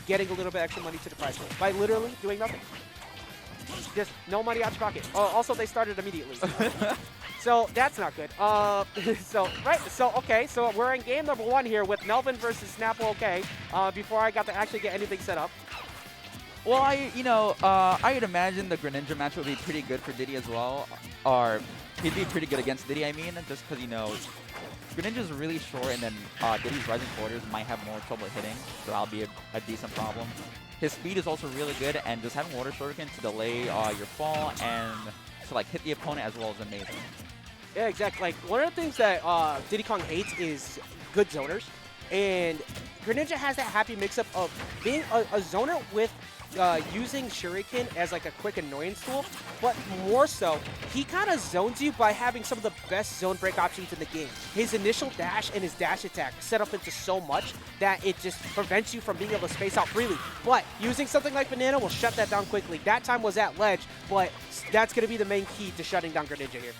getting a little bit extra money to the prize pool by literally doing nothing. Just no money out your pocket. Also, they started immediately. So that's not good. Okay, so we're in game number 1 here with Nelvin versus Snappleok. Before I got to actually get anything set up. Well, I would imagine the Greninja match would be pretty good for Diddy as well. Or he'd be pretty good against Diddy, I mean, just because, Greninja's really short, and then Diddy's rising quarters might have more trouble hitting, so that'll be a decent problem. His speed is also really good, and just having Water Shuriken to delay your fall and to like hit the opponent as well is amazing. Yeah, exactly. Like one of the things that Diddy Kong hates is good zoners, and Greninja has that happy mix-up of being a zoner with using Shuriken as like a quick annoyance tool, but more so, he kind of zones you by having some of the best zone break options in the game. His initial dash and his dash attack set up into so much that it just prevents you from being able to space out freely. But using something like Banana will shut that down quickly. That time was at ledge, but that's going to be the main key to shutting down Greninja here.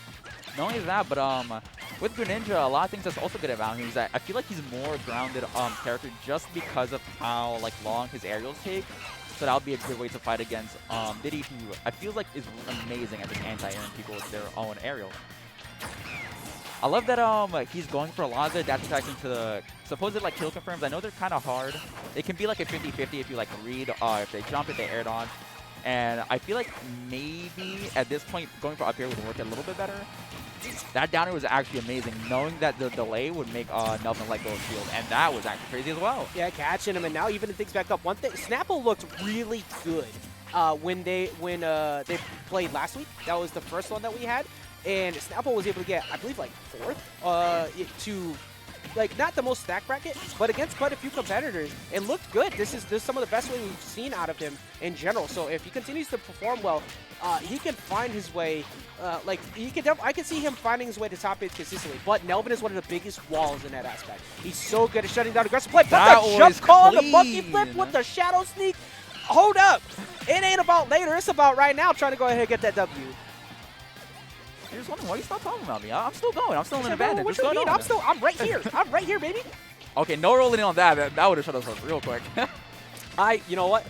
Not only that, but with Greninja, a lot of things that's also good about him is that I feel like he's more grounded character just because of how long his aerials take. So that'll be a good way to fight against Diddy, who I feel like is amazing at just anti-airing people with their own aerial. I love that he's going for a lot of the dash attacks into the supposed kill confirms. I know they're kind of hard. It can be like a 50-50 if you read, if they jump it, they air dodge. And I feel like maybe at this point going for up air would work a little bit better. That downer was actually amazing, knowing that the delay would make Nelvin let go of shield, and that was actually crazy as well. Yeah, catching him, and now even things back up. One thing, Snapple looked really good when they played last week. That was the first one that we had, and Snapple was able to get, I believe, 4th to not the most stacked bracket, but against quite a few competitors. It looked good. This is some of the best way we've seen out of him in general. So if he continues to perform well, he can find his way. I can see him finding his way to top 8 consistently. But Nelvin is one of the biggest walls in that aspect. He's so good at shutting down aggressive play. But the jump call, the monkey flip with the shadow sneak. Hold up. It ain't about later. It's about right now trying to go ahead and get that W. You're just wondering why you stop talking about me. I'm still going. I'm still in an advantage. What you mean? I'm right here. I'm right here, baby. Okay, no rolling in on that. That would have shut us up real quick. You know what?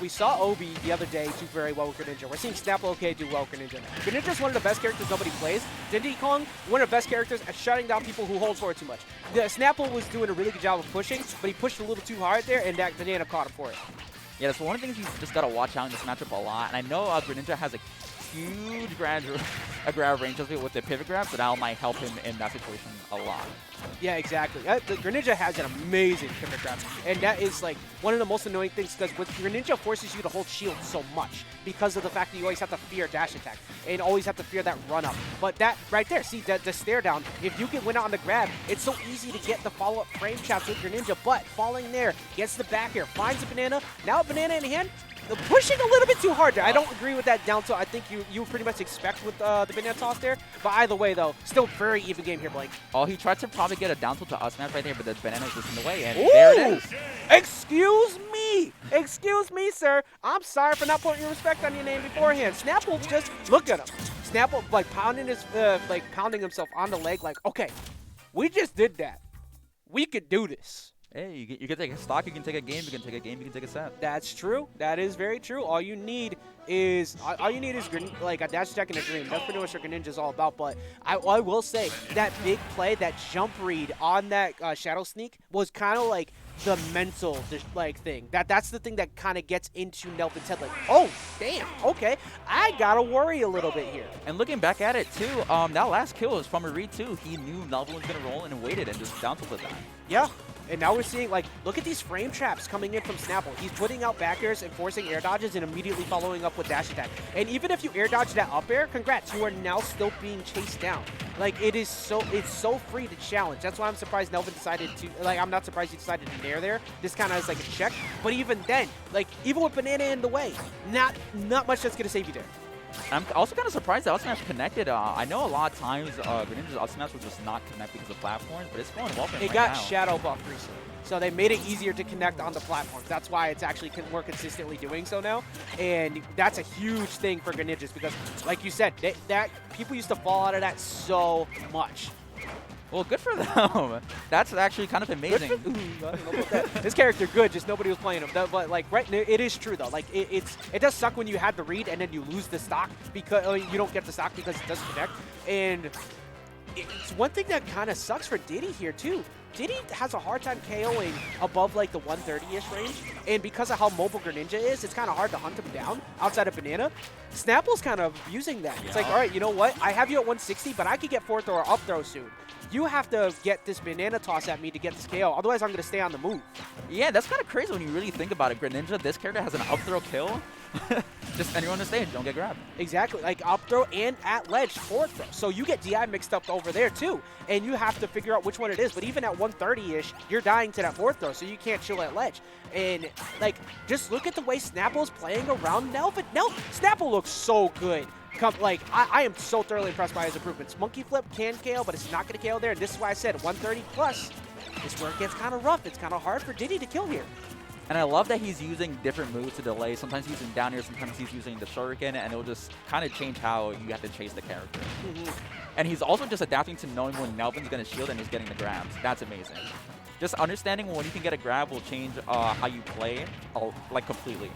We saw Obi the other day do very well with Greninja. We're seeing Snappleok do well with Greninja. Greninja's one of the best characters nobody plays. Diddy Kong, one of the best characters at shutting down people who hold forward too much. Snapple was doing a really good job of pushing, but he pushed a little too hard there, and that Banana caught him for it. Yeah, that's one of the things you just got to watch out in this matchup a lot. And I know Greninja has a huge grab range with the pivot grab, so that might help him in that situation a lot. Yeah, exactly. The Greninja has an amazing pivot grab, and that is one of the most annoying things because with Greninja forces you to hold shield so much because of the fact that you always have to fear dash attack and always have to fear that run up. But that right there, see the stare down, if you can win out on the grab, it's so easy to get the follow-up frame traps with Greninja, but falling there, gets the back air, finds a banana, now a banana in hand, pushing a little bit too hard there. I don't agree with that down tilt. I think you pretty much expect with the banana toss there. But either way, though, still very even game here, Blake. Oh, he tried to probably get a down tilt to us match right there, but the banana was just in the way, and there it is. Excuse me. Excuse me, sir. I'm sorry for not putting your respect on your name beforehand. Snapple, just look at him. Snapple, pounding himself on the leg, okay, we just did that. We could do this. Hey, you can take a stock, you can take a game, you can take a game, you can take a set. That's true. That is very true. All you need is a dash attack and a dream. That's pretty much what Greninja's all about. But I will say that big play, that jump read on that shadow sneak was kind of the mental thing. That's the thing that kind of gets into Nelvin's head. Oh, damn. Okay, I gotta worry a little bit here. And looking back at it too, that last kill was from a read too. He knew Nelvin was gonna roll and waited and just down tilted that. Yeah. And now we're seeing, look at these frame traps coming in from Snapple. He's putting out back airs and forcing air dodges and immediately following up with dash attack. And even if you air dodge that up air, congrats, you are now still being chased down. It's so free to challenge. That's why I'm surprised Nelvin decided to, I'm not surprised he decided to nair there. This kind of is a check. But even then, even with banana in the way, not much that's going to save you there. I'm also kind of surprised that Smash connected. I know a lot of times Greninja's Smash will just not connect because of platforms, but it's going well for him It got shadow buffed recently, so they made it easier to connect on the platforms. That's why it's actually more consistently doing so now, and that's a huge thing for Greninjas because, like you said, that people used to fall out of that so much. Well, good for them. That's actually kind of amazing. Ooh, I don't know about that. This character good, just nobody was playing him. But like, right, it is true though. Like, it does suck when you had the read and then you lose the stock because you don't get the stock because it doesn't connect. And it's one thing that kind of sucks for Diddy here too. Diddy has a hard time KOing above like the 130-ish range, and because of how mobile Greninja is, it's kind of hard to hunt him down outside of Banana. Snapple's kind of abusing that. It's like, all right, you know what? I have you at 160, but I could get forward throw or up throw soon. You have to get this banana toss at me to get this KO, otherwise I'm going to stay on the move. Yeah, that's kind of crazy when you really think about it. Greninja, this character has an up throw kill. Just anyone on the stage, don't get grabbed. Exactly, like up throw and at ledge forward throw. So you get DI mixed up over there too, and you have to figure out which one it is. But even at 130-ish, you're dying to that forward throw, so you can't chill at ledge. And like, just look at the way Snapple's playing around Nelvin. Snapple looks so good. Like, I am so thoroughly impressed by his improvements. Monkey Flip can KO, but it's not going to KO there. And this is why I said 130 plus is where it gets kind of rough. It's kind of hard for Diddy to kill here. And I love that he's using different moves to delay. Sometimes he's using down air, sometimes he's using the shuriken, and it'll just kind of change how you have to chase the character. And he's also just adapting to knowing when Nelvin's going to shield and he's getting the grabs. That's amazing. Just understanding when you can get a grab will change how you play, like, completely.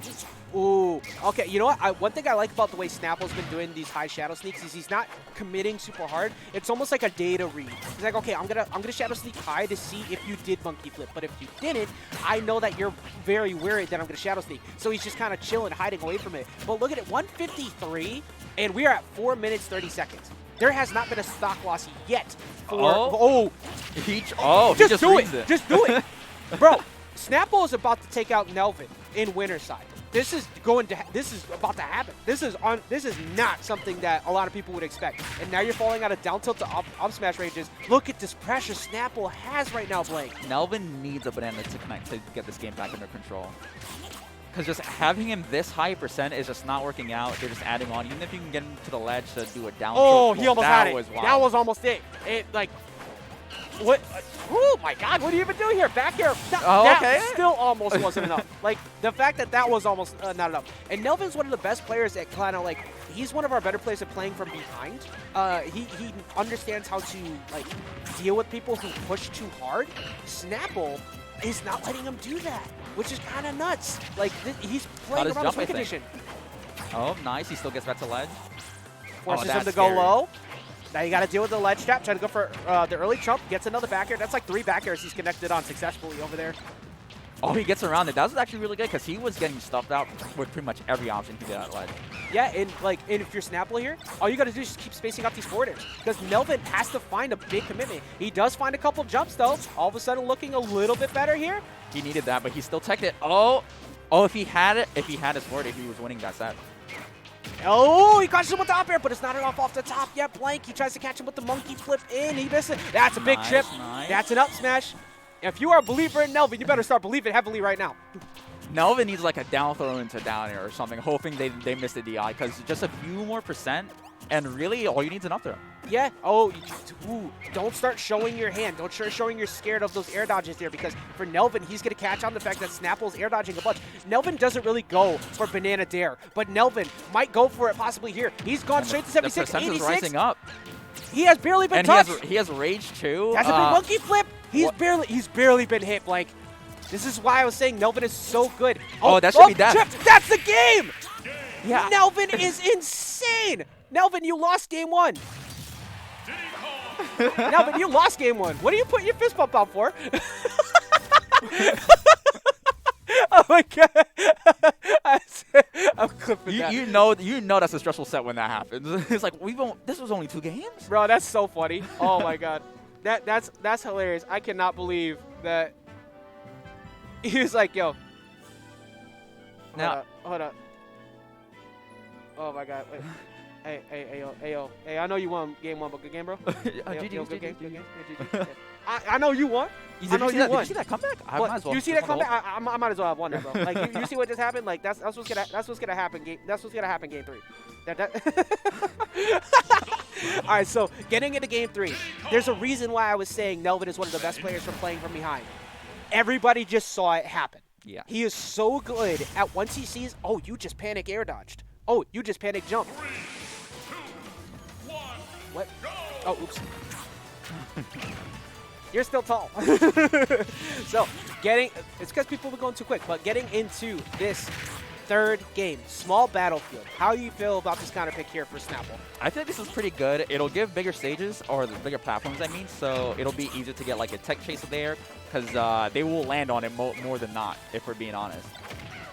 Ooh, okay. You know what? One thing I like about the way Snapple's been doing these high shadow sneaks is he's not committing super hard. It's almost like a data read. He's like, okay, I'm gonna shadow sneak high to see if you did monkey flip, but if you didn't, I know that you're very worried that I'm gonna shadow sneak. So he's just kind of chilling, hiding away from it. But look at it, 153, and we are at 4 minutes 30 seconds. There has not been a stock loss yet. Just do it. Just do it. Bro, Snapple is about to take out Nelvin in winter side. This is about to happen. This is not something that a lot of people would expect. And now you're falling out of down tilt to up smash ranges. Look at this pressure Snapple has right now, Blake. Nelvin needs a banana to connect to get this game back under control. Because just having him this high percent is just not working out. They're just adding on. Even if you can get him to the ledge to do a down tilt, he almost had it. Was wild. That was almost it. What? Oh my God! What do you even do here? Back air. That still almost wasn't enough. Like, the fact that was almost not enough. And Nelvin's one of the best players at kind of like, he's one of our better players at playing from behind. He understands how to like deal with people who push too hard. Snapple is not letting him do that, which is kind of nuts. Like, he's playing around his win condition. Oh, nice. He still gets back to ledge. Forces him to go low. Now you got to deal with the ledge trap. Trying to go for the early chump. Gets another back air. That's like 3 back airs he's connected on successfully over there. Oh, he gets around it. That was actually really good because he was getting stuffed out with pretty much every option he did at ledge. Yeah, and if you're Snapple here, all you got to do is just keep spacing out these forward airs because Nelvin has to find a big commitment. He does find a couple jumps though. All of a sudden looking a little bit better here. He needed that, but he still teched it. Oh, if he had his forward air, he was winning that set. Oh, he catches him with the up air, but it's not enough off the top yet. Blank, he tries to catch him with the monkey flip in. He misses. That's a big chip. Nice. That's an up smash. If you are a believer in Nelvin, you better start believing heavily right now. Nelvin needs like a down throw into down air or something, hoping they miss the DI, because just a few more percent, and really all you need is an up throw. Yeah. Don't start showing your hand. Don't start showing you're scared of those air dodges there, because for Nelvin, he's going to catch on the fact that Snapple's air dodging a bunch. Nelvin doesn't really go for banana dare, but Nelvin might go for it possibly here. He's gone straight to 76, the 86. Is rising up. He has barely been touched. He has rage too. That's a big monkey flip. He's barely been hit, Blake. This is why I was saying Nelvin is so good. That should be death. That's the game. Yeah. Nelvin is insane. Nelvin, you lost game 1. Nelvin, you lost game 1. What are you putting your fist bump out for? Oh my God. I'm clipping that. You know that's a stressful set when that happens. It's like this was only 2 games? Bro, that's so funny. Oh my God. That's hilarious. I cannot believe that he was like, yo. Hold up. Oh my God. Wait. Hey, I know you won game 1, but good game, bro. Good game. I know you won. Did you see that comeback? I might as well. You see that comeback? I might as well have won that, bro. Like, you see what just happened? Like, that's what's gonna happen. That's what's gonna happen game 3. All right, so getting into game 3, there's a reason why I was saying Nelvin is one of the best players for playing from behind. Everybody just saw it happen. Yeah. He is so good at once he sees, oh, you just panic air dodged. Oh, you just panic jump. 3, 2, 1, what? go. Oh, oops. You're still tall. So, it's because people were going too quick, but getting into this third game, small battlefield. How do you feel about this counter pick here for Snapple? I think this is pretty good. It'll give bigger stages, or the bigger platforms, I mean, so it'll be easier to get like a tech chase there, because they will land on it more than not, if we're being honest.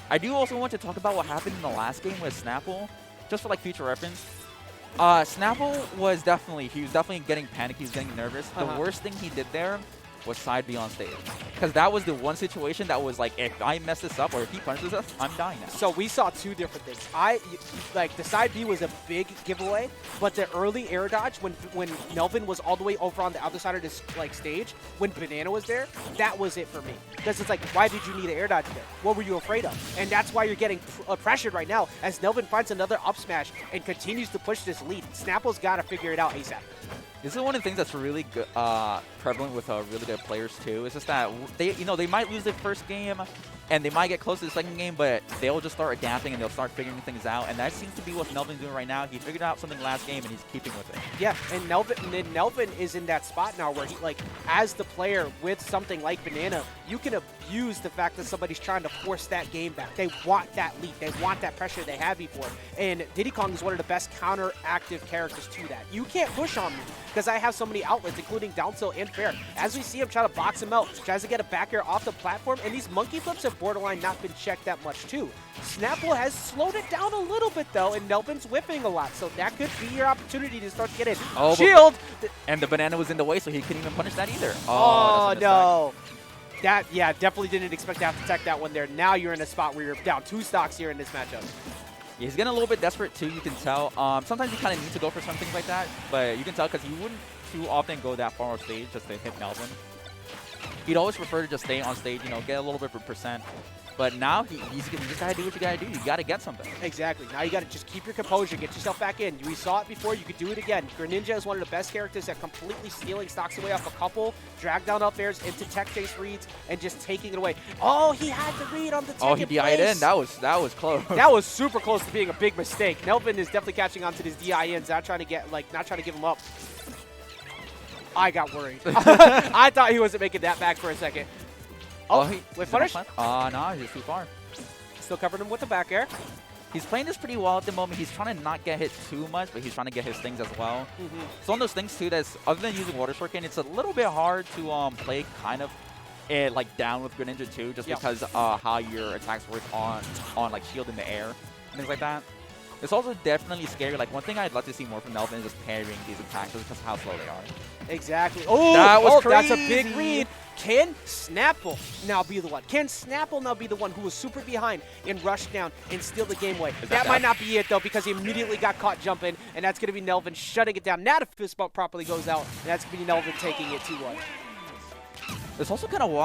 I do also want to talk about what happened in the last game with Snapple, just for like future reference. Snapple was definitely getting panicked, he was getting nervous. The worst thing he did there was side B on stage. Because that was the one situation that was like, if I mess this up or if he punishes us, I'm dying now. So we saw two different things. Like the side B was a big giveaway, but the early air dodge when Nelvin was all the way over on the other side of this like stage, when Banana was there, that was it for me. Because it's like, why did you need an air dodge there? What were you afraid of? And that's why you're getting pressured right now as Nelvin finds another up smash and continues to push this lead. Snapple's got to figure it out ASAP. This is one of the things that's really good, prevalent with really good players too. It's just that they might lose their first game, and they might get close to the second game, but they'll just start adapting and they'll start figuring things out. And that seems to be what Nelvin's doing right now. He figured out something last game and he's keeping with it. Yeah, and Nelvin is in that spot now where he, like, as the player with something like Banana, you can abuse the fact that somebody's trying to force that game back. They want that lead. They want that pressure they had before. And Diddy Kong is one of the best counter-active characters to that. You can't push on me because I have so many outlets, including down tilt and fair. As we see him try to box him out, tries to get a back air off the platform, and these monkey flips have borderline not been checked that much too. Snapple has slowed it down a little bit though, and Nelvin's whipping a lot, so that could be your opportunity to start to get in. Oh, Shield! And the Banana was in the way, so he couldn't even punish that either. Oh no. That, yeah, definitely didn't expect to have to tech that one there. Now you're in a spot where you're down 2 stocks here in this matchup. Yeah, he's getting a little bit desperate too, you can tell. Sometimes you kind of need to go for some things like that, but you can tell because he wouldn't too often go that far off stage just to hit Nelvin. He'd always prefer to just stay on stage, get a little bit of percent. But now you just gotta do what you gotta do. You gotta get something. Exactly. Now you gotta just keep your composure, get yourself back in. We saw it before. You could do it again. Greninja is one of the best characters at completely stealing stocks away off a couple, drag down up airs into tech chase reads, and just taking it away. Oh, he had the read on the tech. Oh, he DI'd in. That was close. That was super close to being a big mistake. Nelvin is definitely catching on to his DINs, not trying to give him up. I got worried. I thought he wasn't making that back for a second. Oh, with punish? No, he's too far. Still covering him with the back air. He's playing this pretty well at the moment. He's trying to not get hit too much, but he's trying to get his things as well. It's one of those things too that's, other than using Water Shuriken, it's a little bit hard to play kind of like down with Greninja too, just because how your attacks work on like shield in the air and things like that. It's also definitely scary. Like, one thing I'd love to see more from Nelvin is just parrying these attacks just because of how slow they are. Exactly. Oh, that was that's a big read. Can Snapple now be the one? Can Snapple now be the one who was super behind and rush down and steal the game away? That might not be it, though, because he immediately got caught jumping, and that's going to be Nelvin shutting it down. Now the fist bump properly goes out, and that's going to be Nelvin taking it 2-1. It's also kind of wild.